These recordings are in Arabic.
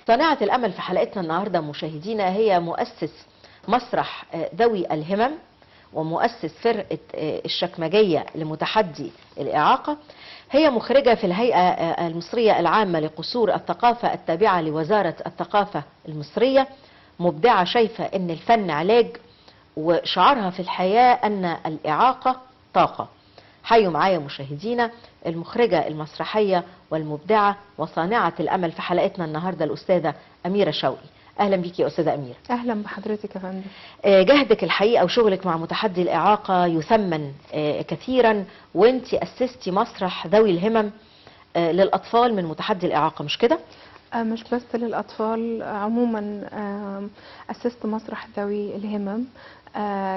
صانعة الأمل في حلقتنا النهاردة مشاهدينا هي مؤسس مسرح ذوي الهمم ومؤسس فرقة الشكمجية لمتحدي الإعاقة. هي مخرجة في الهيئة المصرية العامة لقصور الثقافة التابعة لوزارة الثقافة المصرية. مبدعة شايفة أن الفن علاج، وشعارها في الحياة أن الإعاقة طاقة. حيوا معايا مشاهدينا المخرجة المسرحية والمبدعة وصانعة الأمل في حلقتنا النهاردة الأستاذة أميرة شوقي. أهلا بيكي يا أستاذة أميرة. أهلا بحضرتك يا فندم. جهدك الحقيقة وشغلك مع متحدي الإعاقة يثمن كثيرا، وانتي أسستي مسرح ذوي الهمم للأطفال من متحدي الإعاقة، مش كده؟ مش بس للأطفال، عموما أسست مسرح ذوي الهمم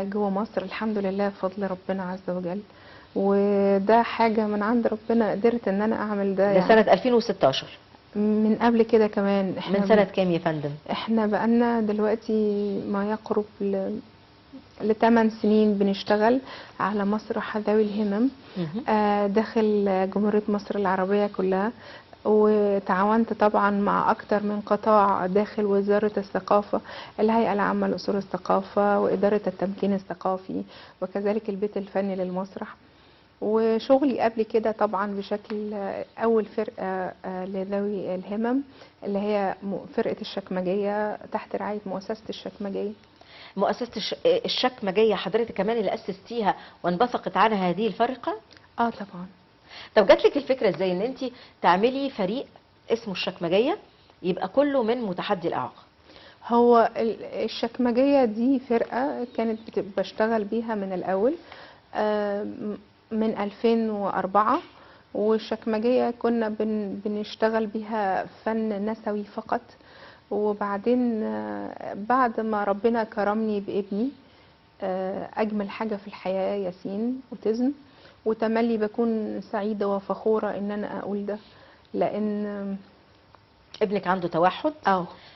جوه مصر الحمد لله بفضل ربنا عز وجل، وده حاجة من عند ربنا قدرت ان انا اعمل ده. ده سنة 2016؟ من قبل كده كمان. من سنة كام يا فندم؟ احنا بقالنا دلوقتي ما يقرب ل8 سنين بنشتغل على مسرح ذوي الهمم داخل جمهورية مصر العربية كلها، وتعاونت طبعا مع أكتر من قطاع داخل وزارة الثقافة، الهيئة العامة لأصول الثقافة وإدارة التمكين الثقافي وكذلك البيت الفني للمسرح. وشغلي قبل كده طبعا بشكل أول فرقة لذوي الهمم اللي هي فرقة الشكمجية تحت رعاية مؤسسة الشكمجية. مؤسسة الشكمجية حضرتك كمان اللي أسستيها وانبثقت عنها هذه الفرقة؟ طبعا. طب جات لك الفكرة ازاي ان انت تعملي فريق اسمه الشكمجية يبقى كله من متحدي الإعاقة؟ هو الشكمجية دي فرقة كانت بشتغل بيها من الأول من 2004، والشكمجية كنا بنشتغل بيها فن نسوي فقط. وبعدين بعد ما ربنا كرمني بابني أجمل حاجة في الحياة ياسين أوتيزم، وتملي بكون سعيدة وفخورة ان انا اقول ده لان ابنك عنده توحد.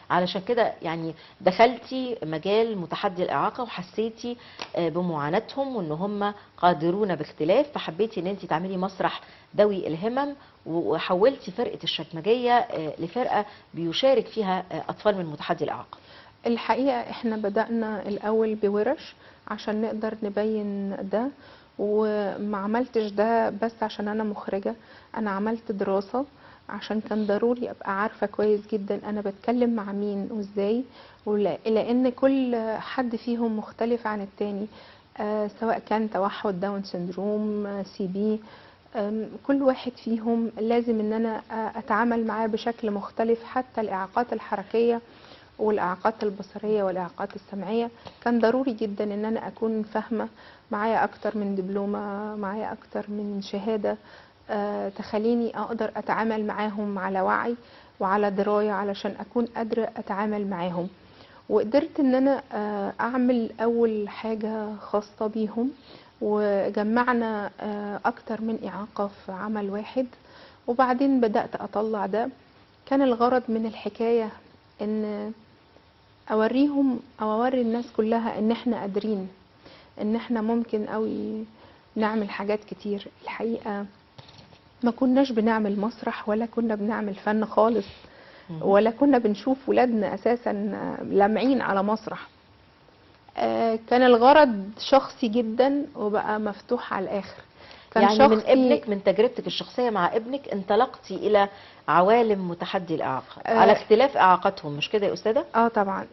علشان كده يعني دخلتي مجال متحدي الإعاقة وحسيتي بمعاناتهم وان هم قادرون باختلاف، فحبيتي ان انت تعملي مسرح ذوي الهمم وحولتي فرقة الشكمجية لفرقة بيشارك فيها أطفال من متحدي الإعاقة. الحقيقة احنا بدأنا الأول بورش عشان نقدر نبين ده، وما عملتش ده بس عشان انا مخرجة، انا عملت دراسة عشان كان ضروري ابقى عارفة كويس جدا انا بتكلم مع مين وازاي، لان كل حد فيهم مختلف عن التاني، سواء كان توحد داون سندروم سي بي، كل واحد فيهم لازم ان انا اتعامل معاه بشكل مختلف. حتى الاعاقات الحركية والاعاقات البصريه والاعاقات السمعيه كان ضروري جدا ان انا اكون فاهمه، معايا اكتر من دبلومه، معايا اكتر من شهاده تخليني اقدر اتعامل معاهم على وعي وعلى درايه علشان اكون قادره اتعامل معاهم. وقدرت ان انا اعمل اول حاجه خاصه بيهم، وجمعنا اكتر من اعاقه في عمل واحد، وبعدين بدات اطلع ده. كان الغرض من الحكايه ان اوريهم او اوري الناس كلها ان احنا قادرين، ان احنا ممكن قوي نعمل حاجات كتير. الحقيقة ما كناش بنعمل مسرح ولا كنا بنعمل فن خالص، ولا كنا بنشوف ولادنا اساسا لامعين على مسرح. كان الغرض شخصي جدا وبقى مفتوح على الاخر. كان يعني من ابنك، من تجربتك الشخصية مع ابنك انطلقتي الى عوالم متحدي الإعاقة على اختلاف إعاقتهم، مش كده يا أستاذة؟ طبعا.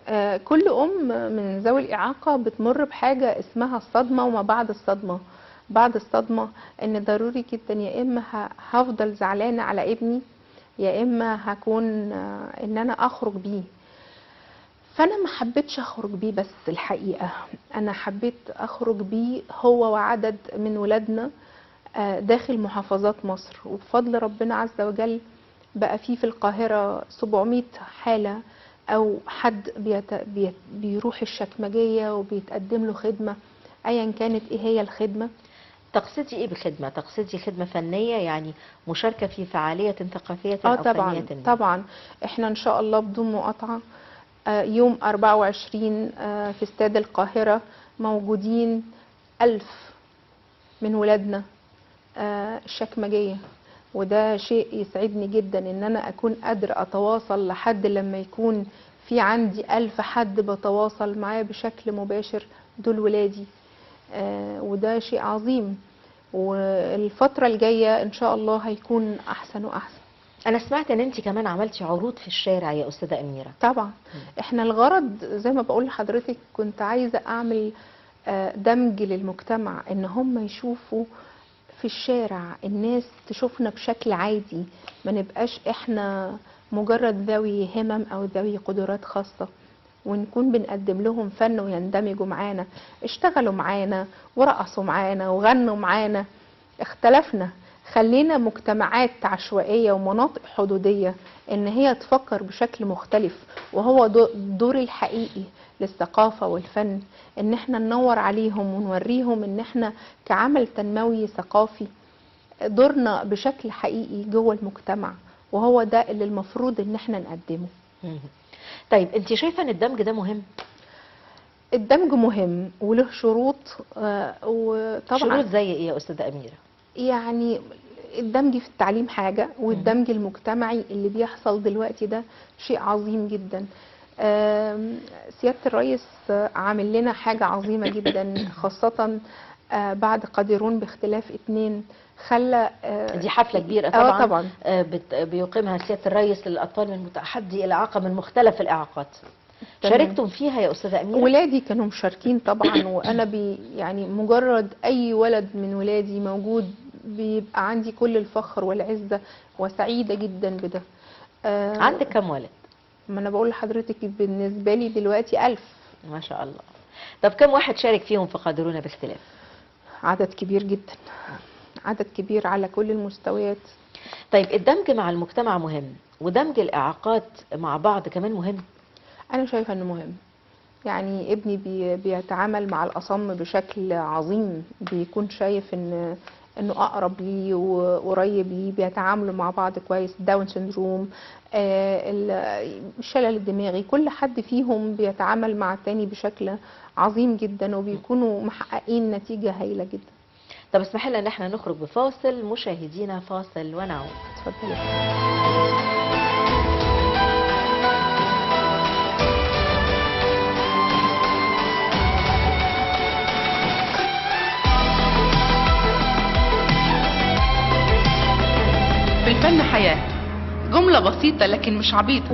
كل من ذوي الإعاقة بتمر بحاجة اسمها الصدمة وما بعد الصدمة. بعد الصدمة ان ضروري جدا يا اما هفضل زعلانة على ابني، يا اما هكون ان انا اخرج بيه. فانا ما حبيتش اخرج بيه، بس الحقيقة انا حبيت اخرج بيه هو وعدد من ولادنا داخل محافظات مصر. وبفضل ربنا عز وجل بقى في القاهرة 700 حالة او حد بيروح الشكمجية وبيتقدم له خدمة ايا كانت ايه هي الخدمة. تقصدي ايه بخدمة؟ تقصدي خدمة فنية يعني مشاركة في فعالية ثقافية او طبعا فنية؟ طبعا. احنا ان شاء الله بدون مقاطعة يوم 24 في استاد القاهرة موجودين 1000 من ولادنا الشكمجية وده شيء يسعدني جدا ان انا اكون قادرة اتواصل لحد لما يكون في عندي 1000 حد بتواصل معاه بشكل مباشر، دول ولادي. وده شيء عظيم، والفترة الجاية ان شاء الله هيكون احسن واحسن. انا سمعت ان انت كمان عملتي عروض في الشارع يا استاذه اميره. طبعا احنا الغرض زي ما بقول لحضرتك، كنت عايزة اعمل دمج للمجتمع، ان هم يشوفوا في الشارع، الناس تشوفنا بشكل عادي، ما نبقاش احنا مجرد ذوي همم او ذوي قدرات خاصة، ونكون بنقدم لهم فن ويندمجوا معانا، اشتغلوا معانا ورقصوا معانا وغنوا معانا. اختلفنا، خلينا مجتمعات عشوائية ومناطق حدودية ان هي تفكر بشكل مختلف، وهو دور الحقيقي للثقافة والفن، ان احنا ننور عليهم ونوريهم ان احنا كعمل تنموي ثقافي دورنا بشكل حقيقي جوه المجتمع، وهو ده اللي المفروض ان احنا نقدمه. طيب انت شايفه ان الدمج ده مهم؟ الدمج مهم وله شروط، وطبعا شروط زي ايه يا استاذه اميره؟ يعني الدمج في التعليم حاجة، والدمج المجتمعي اللي بيحصل دلوقتي ده شيء عظيم جدا. سيادة الرئيس عامل لنا حاجة عظيمة جدا، خاصة بعد قادرون باختلاف 2 خلى دي حفلة كبيرة طبعا. طبعا بيقيمها سيادة الرئيس للأطفال من متحدي الإعاقة من مختلف الإعاقات. تمام. شاركتم فيها يا أستاذة أميرة؟ ولادي كانوا مشاركين طبعا، وأنا يعني مجرد أي ولد من ولادي موجود بيبقى عندي كل الفخر والعزة، وسعيدة جدا بده. عندك كم ولد؟ ما أنا بقول لحضرتك بالنسبة لي دلوقتي 1000. ما شاء الله. طب كم واحد شارك فيهم في قادرون باختلاف؟ عدد كبير جدا، عدد كبير على كل المستويات. طيب الدمج مع المجتمع مهم، ودمج الإعاقات مع بعض كمان مهم؟ أنا شايفة إنه مهم. يعني ابني بيتعامل مع الأصم بشكل عظيم، بيكون شايف إنه أقرب ليه وقريب ليه، بيتعاملوا مع بعض كويس. داون سندروم، الشلل الدماغي، كل حد فيهم بيتعامل مع التاني بشكل عظيم جدا، وبيكونوا محققين نتيجة هايلة جدا. طب اسمحي لنا ان احنا نخرج بفاصل، مشاهدينا فاصل ونعود. اتفضلي. في الفن حياة، جملة بسيطة لكن مش عبيطة،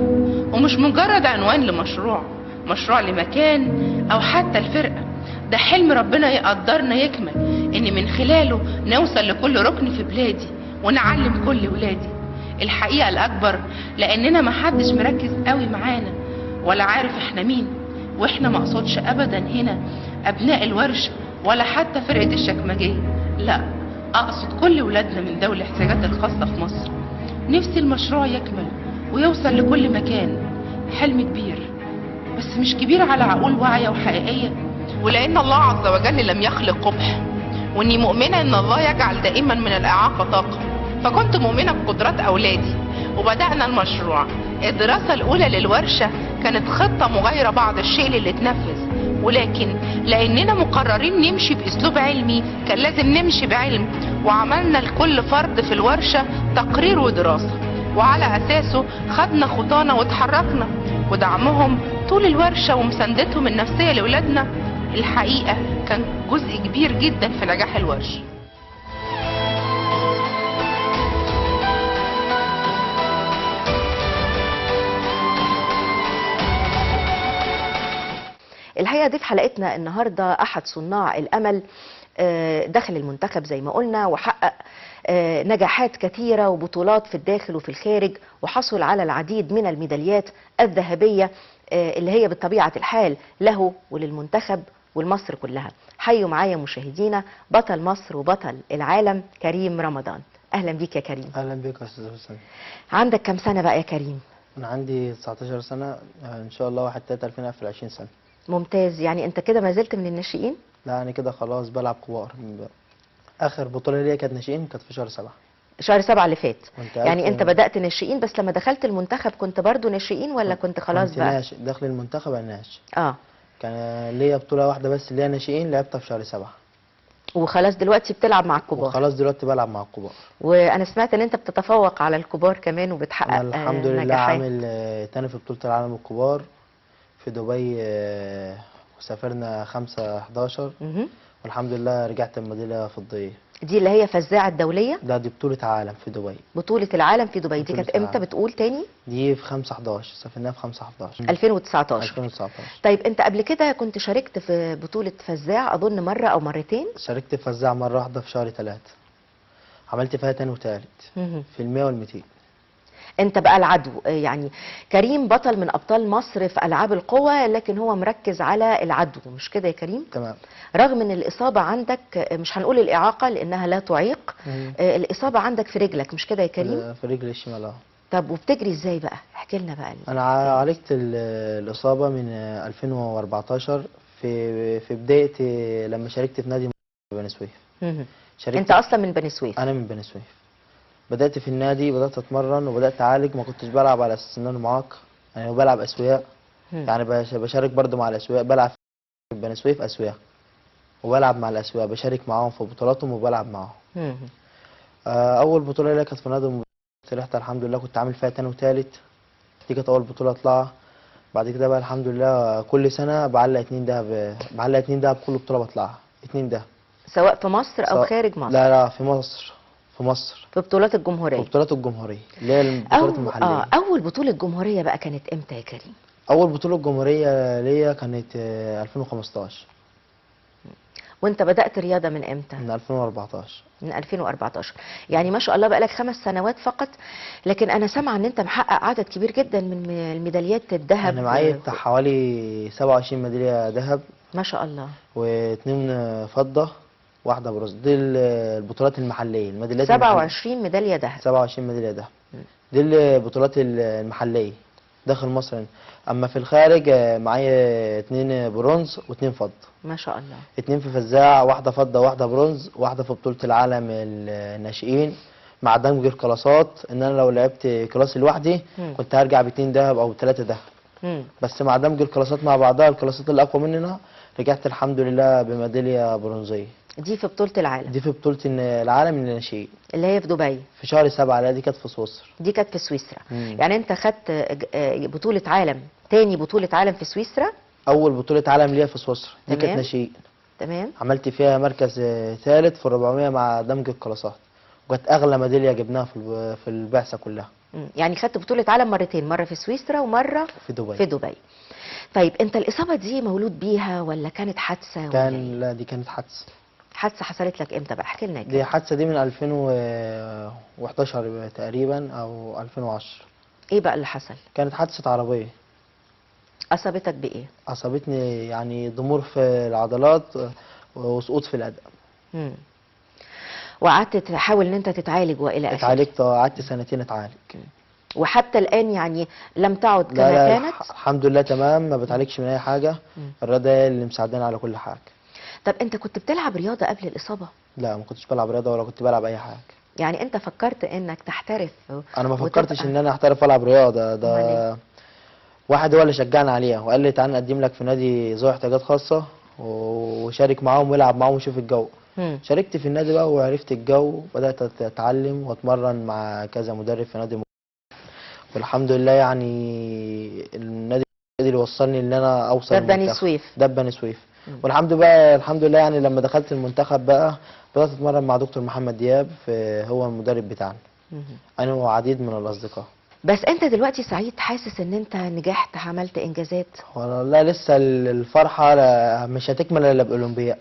ومش مجرد عنوان لمشروع، مشروع لمكان أو حتى الفرقة. ده حلم ربنا يقدرنا يكمل، إن من خلاله نوصل لكل ركن في بلادي ونعلم كل ولادي. الحقيقة الأكبر لأننا محدش مركز قوي معانا ولا عارف إحنا مين، وإحنا مقصودش أبدا هنا أبناء الورشة ولا حتى فرقة الشكمجية، لا، أقصد كل ولادنا من ذوي الاحتياجات الخاصة في مصر. نفسي المشروع يكمل ويوصل لكل مكان. حلم كبير، بس مش كبير على عقول واعية وحقيقية، ولأن الله عز وجل لم يخلق قبح، وإني مؤمنة إن الله يجعل دائما من الإعاقة طاقة. فكنت مؤمنة بقدرات أولادي وبدأنا المشروع. الدراسة الأولى للورشة كانت خطة مغايرة بعض الشيء اللي اتنفذ، ولكن لأننا مقررين نمشي بأسلوب علمي كان لازم نمشي بعلم، وعملنا لكل فرد في الورشة تقرير ودراسة، وعلى أساسه خدنا خطانا واتحركنا. ودعمهم طول الورشة ومساندتهم النفسية لأولادنا الحقيقة كان جزء كبير جدا في نجاح الورشة. الحقيقة ضيف حلقتنا النهاردة أحد صناع الأمل داخل المنتخب زي ما قلنا، وحقق نجاحات كثيرة وبطولات في الداخل وفي الخارج، وحصل على العديد من الميداليات الذهبية اللي هي بطبيعة الحال له وللمنتخب والمصر كلها. حيوا معايا مشاهدينا بطل مصر وبطل العالم كريم رمضان. أهلا بيك يا كريم. اهلا بيك يا استاذ حسين. عندك كم سنة بقى يا كريم؟ انا عندي 19 سنه ان شاء الله، 1/3/2000 اقفل 20 سنه. ممتاز. يعني انت كده ما زلت من الناشئين؟ لا انا كده خلاص بلعب كبار. اخر بطوله ليا كانت ناشئين، كانت في شهر 7. شهر 7 اللي فات. يعني عارف انت بدأت ناشئين، بس لما دخلت المنتخب كنت برضو ناشئين ولا كنت خلاص كنت بقى؟ ناشئ داخل المنتخب. انا ناشئ. اه. كان ليا بطوله واحده بس اللي هي ناشئين، لعبتها في شهر 7. وخلاص دلوقتي بتلعب مع الكبار. وخلاص دلوقتي بلعب مع الكبار. وانا سمعت ان انت بتتفوق على الكبار كمان وبتحقق انا الحمد لله نجاحات. عامل تاني في بطولة العالم الكبار في دبي، وسافرنا 5/11 مهم. والحمد لله رجعت بميدالية فضية. دي اللي هي فزاعة الدولية، دي بطولة عالم في دبي. بطولة العالم في دبي. دي بطولة كانت امتى العالم. بتقول تاني؟ دي في 5/11 سافرناها في 5/11 2019. 2019. طيب انت قبل كده كنت شاركت في بطولة فزاع اظن مرة او مرتين؟ شاركت في فزاعة مرة واحدة في شهر 3، عملت فيها تاني وتالت مهم. في ال100 وال200. انت بقى العدو يعني. كريم بطل من ابطال مصر في العاب القوى، لكن هو مركز على العدو، مش كده يا كريم؟ تمام. رغم ان الاصابة عندك، مش هنقول الاعاقة لانها لا تعيق، الاصابة عندك في رجلك، مش كده يا كريم؟ في رجلي الشمال اه. طب وبتجري ازاي بقى؟ احكي لنا بقى. انا عالجت الاصابه من 2014 في بدايه لما شاركت في نادي بني سويف. مهم. شاركت انت اصلا من بني سويف؟ انا من بني سويف. بدات في النادي، بدات اتمرن وبدات اعالج. ما كنتش بلعب على اساس ان انا معاق، يعني بلعب اسوياء. مم. يعني بشارك برضو مع الاسوياء، بلعب في بني سويف اسوياء وبلعب مع الاسوياء، بشارك معاهم في بطولاتهم وبلعب معاهم. مهم. اول بطوله ليا كانت في نادي طلعت الحمد لله، كنت عامل فيها تاني وتالت. دي كانت اول بطوله اطلعها. بعد كده بقى الحمد لله كل سنه بعلق 2 دهب، بعلق 2 دهب كل بطوله بطلعها 2 دهب. سواء في مصر او خارج مصر؟ لا في مصر. في مصر في بطولات الجمهورية؟ في بطولات الجمهوريه اللي هي البطولات المحليه. اول بطولة جمهورية بقى كانت امتى يا كريم؟ اول بطوله جمهوريه ليا كانت 2015. وانت بدأت رياضة من امتى؟ من 2014. من 2014. يعني ما شاء الله بقى لك 5 سنوات فقط، لكن انا سامعه ان انت محقق عدد كبير جدا من الميداليات الذهب. انا معايا بتاع حوالي 27 ميداليه ذهب ما شاء الله. و2 فضه واحده برونز. دي البطولات المحليه، الميداليات 27 ميداليه ذهب. 27 ميداليه ذهب. دي البطولات المحليه داخل مصر. اما في الخارج معايا 2 برونز و2 فضه. ما شاء الله. 2 في فزاع، واحده فضه واحده برونز، واحده في بطوله العالم الناشئين مع دمج الكلاسات. ان انا لو لعبت كلاس لوحدي كنت هرجع ب2 ذهب او 3 ذهب. بس مع دمج الكلاسات مع بعضها، الكلاسات اللي اقوى مننا، رجعت الحمد لله بميداليه برونزيه. دي في بطوله العالم؟ دي في بطوله العالم الناشئين اللي هي في دبي في شهر 7. لا دي كانت في سويسرا. دي كانت في سويسرا. يعني انت خدت بطوله عالم، تاني بطوله عالم في سويسرا. اول بطوله عالم ليا في سويسرا دي كانت ناشئين. تمام. عملت فيها مركز ثالث في 400 مع دمج الكلاسات، وكانت اغلى ميداليه جبناها في البعثه كلها. يعني خدت بطوله عالم مرتين، مره في سويسرا ومره في دبي. في دبي. طيب انت الاصابه دي مولود بيها ولا كانت حادثه؟ لا دي كانت حادثه. حادثه حصلت لك امتى بقى؟ احكي لنا. دي حادثه دي من 2011 تقريبا او 2010. ايه بقى اللي حصل؟ كانت حادثه عربيه. اصابتك بايه؟ اصابتني يعني ضمور في العضلات وسقوط في الاداء. وقعدت تحاول ان انت تتعالج والى اخره؟ اتعالجت، قعدت 2 سنين اتعالج. وحتى الان يعني لم تعد كما لا كانت؟ الحمد لله تمام، ما بتعالجش من اي حاجه. الرياضه هي اللي مساعداني على كل حاجه. طب انت كنت بتلعب رياضه قبل الاصابه؟ لا ما كنتش بلعب رياضه ولا كنت بلعب اي حاجه. يعني انت فكرت انك تحترف؟ انا ما فكرتش ان انا احترف العب رياضه. ده واحد هو اللي شجعني عليها وقال لي تعالى نقدم لك في نادي ذوي احتياجات خاصه وشارك معاهم والعب معاهم وشوف الجو. شاركت في النادي بقى وعرفت الجو، بدات اتعلم واتمرن مع كذا مدرب في نادي والحمد لله يعني النادي اللي وصلني ان انا اوصل ده بني سويف. ده بني سويف. والحمد لله يعني لما دخلت المنتخب بقى بدات اتمرن مع دكتور محمد دياب، هو المدرب بتاعنا. انا وعديد من الاصدقاء. بس انت دلوقتي سعيد، حاسس ان انت نجحت، عملت انجازات؟ والله لسه الفرحه مش هتكمل الا بالاولمبياد،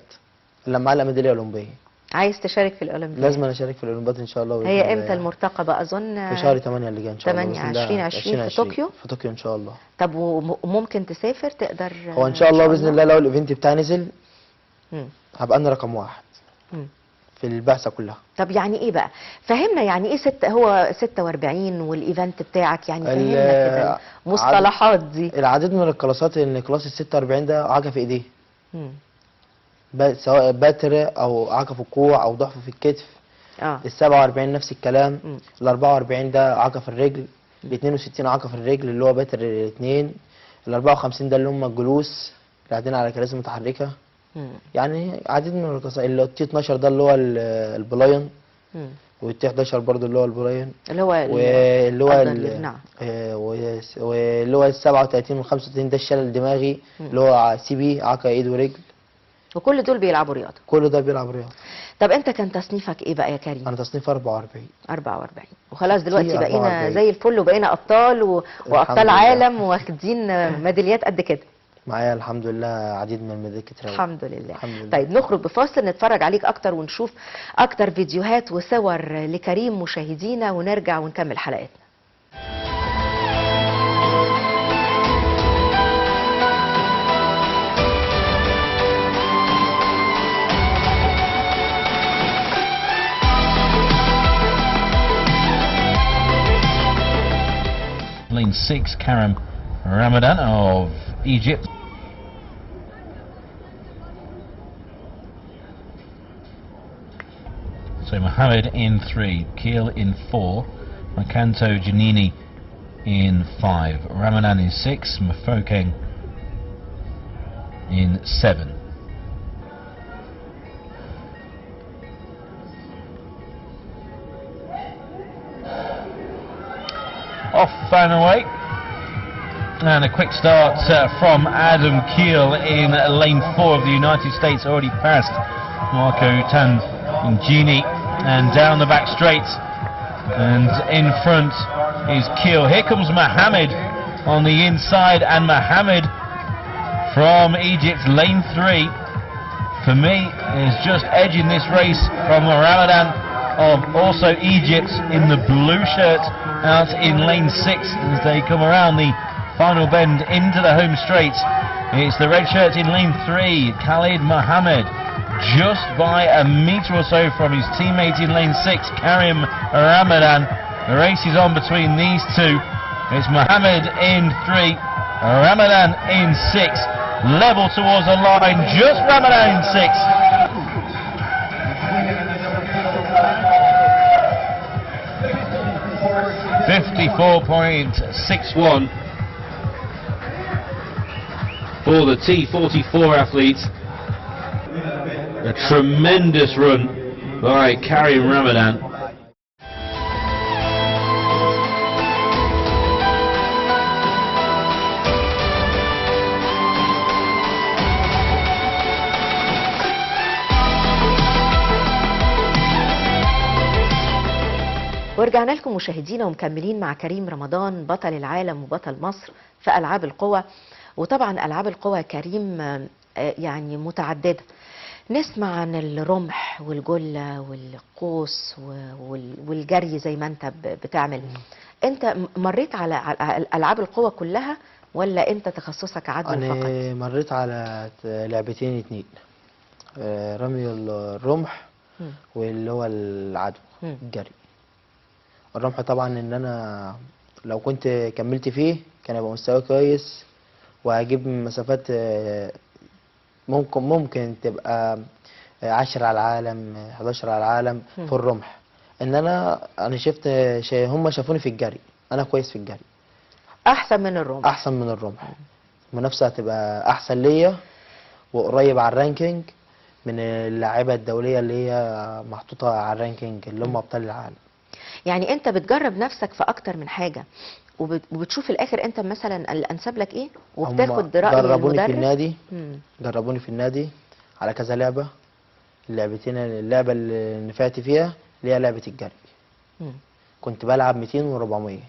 لما اعلق ميداليه اولمبيه. عايز تشارك في الاولمبياد؟ لازم انا اشارك في الاولمبياد ان شاء الله. هي امتى المرتقبه؟ اظن في شهر 8 اللي جاي ان شاء الله. 2020 في طوكيو. في طوكيو ان شاء الله. طب وممكن تسافر تقدر؟ هو ان شاء الله باذن الله لو الايفنت بتاعي نزل هبقى انا رقم 1 في البعثه كلها. طب يعني ايه بقى؟ فهمنا يعني ايه هو 46 والايفنت بتاعك، يعني فهمنا كده المصطلحات دي. العديد من الكلاسات، ان كلاس ال 46 ده اعاقه في ايديه. سواء بتر او اعاقه في الكوع او ضعف في الكتف. ال 47 نفس الكلام. ال 44 ده اعاقه في الرجل. ال 62 اعاقه في الرجل اللي هو بتر الاثنين. ال 54 ده اللي هم الجلوس اللي قاعدين على كراسي متحركه. يعني عديد من القصائد. اللي تي 12 ده اللي هو البلاين، والتي 11 برضو اللي هو البلاين، اللي هو واللي هو نعم. واللي هو ال 37 وال 35 ده الشلل الدماغي، اللي هو سي بي، اعاقه ايد ورجل. وكل دول بيلعبوا رياضه؟ كل ده بيلعب رياضه. طب انت كان تصنيفك ايه بقى يا كريم؟ انا تصنيف 44. 44 وخلاص دلوقتي بقينا 44. زي الفل، وبقينا ابطال وابطال لله. عالم واخدين ميداليات قد كده. معايا الحمد لله عديد من الميداليات كتير. الحمد لله. الحمد لله. طيب نخرج بفاصل نتفرج عليك اكتر ونشوف اكتر فيديوهات وصور لكريم مشاهدينا، ونرجع ونكمل حلقتنا. Lane 6, Karim Ramadan of Egypt. So Mohammed in 3, Keel in 4, Makanto Janini in 5, Ramadan in 6, Mafokeng in 7. Off and away, and a quick start from Adam Keel in lane 4 of the United States, already past Marco Tangini, and down the back straight, and in front is Keel. Here comes Mohammed on the inside, and Mohammed from Egypt, lane 3, for me is just edging this race from the Ramadan of also Egypt in the blue shirt out in lane 6 as they come around the final bend into the home straight. It's the red shirt in lane 3, Khalid Mohammed, just by a metre or so from his teammate in lane 6, Karim Ramadan. The race is on between these two. It's Mohammed in 3, Ramadan in 6, level towards the line, just Ramadan in 6. 54.61 for the T44 athletes. A tremendous run by Karim Ramadan. ورجعنا لكم مشاهدينا ومكملين مع كريم رمضان بطل العالم وبطل مصر في ألعاب القوى. وطبعا ألعاب القوى كريم يعني متعددة. نسمع عن الرمح والجلة والقوس والجري زي ما انت بتعمل. انت مريت على ألعاب القوى كلها ولا انت تخصصك عدو فقط؟ انا مريت على لعبتين اتنين، رمي الرمح واللي هو العدو الجري. الرمح طبعا ان انا لو كنت كملت فيه كان يبقى مستوى كويس وهجيب مسافات ممكن تبقى 10 على العالم 11 على العالم في الرمح. ان انا شفت هم شافوني في الجري، انا كويس في الجري احسن من الرمح. احسن من الرمح. المنافسه هتبقى احسن ليا وقريب على الرانكينج من اللاعيبه الدوليه اللي هي محطوطه على الرانكينج اللي هم ابطال العالم. يعني انت بتجرب نفسك في اكتر من حاجه وبتشوف في الاخر انت مثلا الانسب لك ايه وبتاخد راي جربوني المدرب. في النادي جربوني في النادي على كذا لعبه. اللعبتين اللعبه اللي نفعت فيها اللي هي لعبه الجري. كنت بلعب 200 و400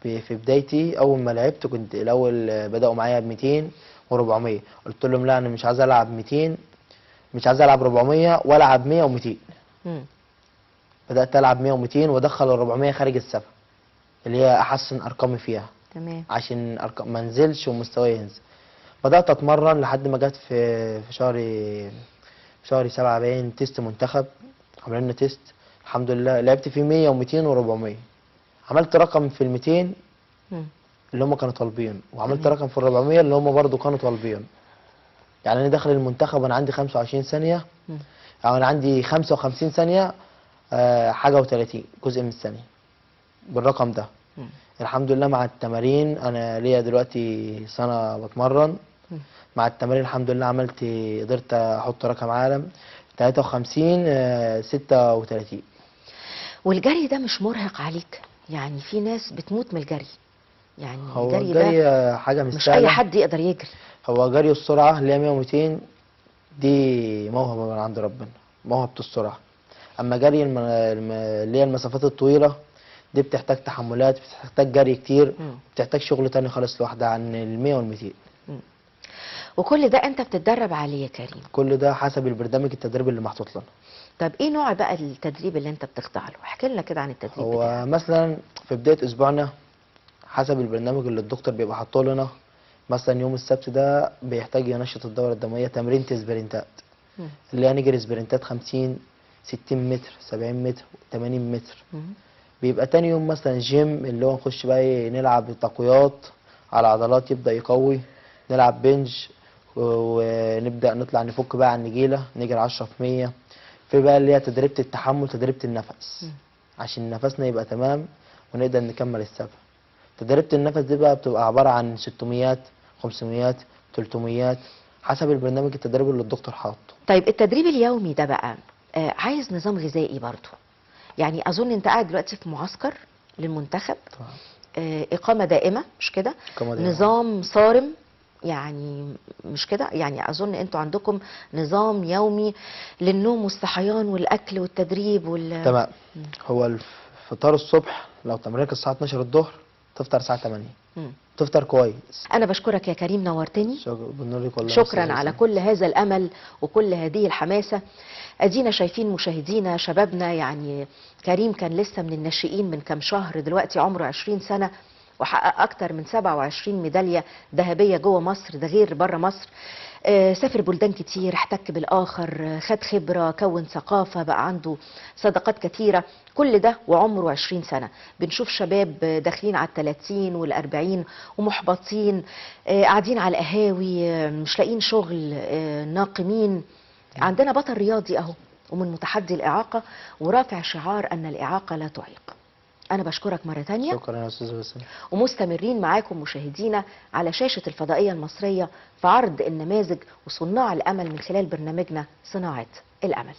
في بدايتي. اول ما لعبت كنت الاول بداوا معايا ب 200 و400. قلت لهم لا انا مش عايز العب 200، مش عايز العب 400 والعب 100 و200. بدات العب 100 و200 وادخل ال 400 خارج السبعه اللي هي احسن ارقامي فيها. تمام. عشان ما انزلش ومستواي ينزل. بدات اتمرن لحد ما جت في شهر 7 باين تيست منتخب. عملوا لنا تيست الحمد لله لعبت فيه 100 و200 و400. عملت رقم في ال 200 اللي هم كانوا طالبين، وعملت رقم في ال 400 اللي هم برضو كانوا طالبين. يعني انا داخل المنتخب وانا عندي 25 ثانيه يعني انا عندي 55 ثانيه حاجه و30 جزء من الثانيه بالرقم ده. الحمد لله مع التمارين انا ليا دلوقتي سنه بتمرن مع التمارين الحمد لله عملت، قدرت احط رقم عالم 53 36. والجري ده مش مرهق عليك؟ يعني في ناس بتموت من الجري، يعني هو الجري ده الجري حاجه مش مش اي سهله. حد يقدر يجري. هو جري السرعه اللي هي 100 و200 دي موهبه من عند ربنا، موهبه السرعه. اما جري اللي هي المسافات الطويله دي بتحتاج تحملات، بتحتاج جري كتير، بتحتاج شغل تاني خالص لوحدها عن ال100 وال200. وكل ده انت بتتدرب عليه يا كريم؟ كل ده حسب البرنامج التدريب اللي محطوط لنا. طب ايه نوع بقى التدريب اللي انت بتخضع له؟ احكي لنا كده عن التدريب هو بتاعك. مثلا في بدايه اسبوعنا حسب البرنامج اللي الدكتور بيبقى حاطه لنا، مثلا يوم السبت ده بيحتاج ينشط الدوره الدمويه، تمرين سبرنتات اللي هنجري سبرنتات 50 60 متر 70 متر 80 متر. بيبقى تاني يوم مثلا جيم اللي هو نخش بقى نلعب تقويات على عضلات يبدأ يقوي، نلعب بنج ونبدأ نطلع نفك بقى على النجيلة، نجري 10 في 100. في بقى اللي هي تدريبة التحمل، تدريبة النفس عشان نفسنا يبقى تمام ونقدر نكمل السبق. تدريبة النفس دي بقى بتبقى عبارة عن 600 500 300 حسب البرنامج التدريبي اللي الدكتور حاطه. طيب التدريب اليومي ده بقى عايز نظام غذائي برضو، يعني اظن انت قاعد دلوقتي في معسكر للمنتخب، اقامه دائمه مش كده؟ نظام صارم يعني مش كده؟ يعني اظن انتوا عندكم نظام يومي للنوم والصحيان والاكل والتدريب تمام. هو الفطار الصبح لو تمرينك الساعه 12 الظهر تفطر الساعه 8. تفطر كويس. انا بشكرك يا كريم، نورتني. شكرا شكرا على كل هذا الامل وكل هذه الحماسه. ادينا شايفين مشاهدينا شبابنا، يعني كريم كان لسه من الناشئين من كام شهر، دلوقتي عمره 20 سنه وحقق اكتر من 27 ميداليه ذهبيه جوه مصر، ده غير بره مصر. سافر بلدان كتير، احتك بالاخر، خد خبره، كون ثقافه، بقى عنده صداقات كتيره، كل ده وعمره 20 سنه. بنشوف شباب داخلين على ال30 وال40 ومحبطين، قاعدين على القهاوي، مش لاقيين شغل، ناقمين. عندنا بطل رياضي اهو ومن متحدي الاعاقه ورافع شعار ان الاعاقه لا تعيق. أنا بشكرك مرة تانية. شكرا يا أستاذ باسم. ومستمرين معاكم مشاهدينا على شاشة الفضائية المصرية في عرض النماذج وصناع الأمل من خلال برنامجنا صناعة الأمل.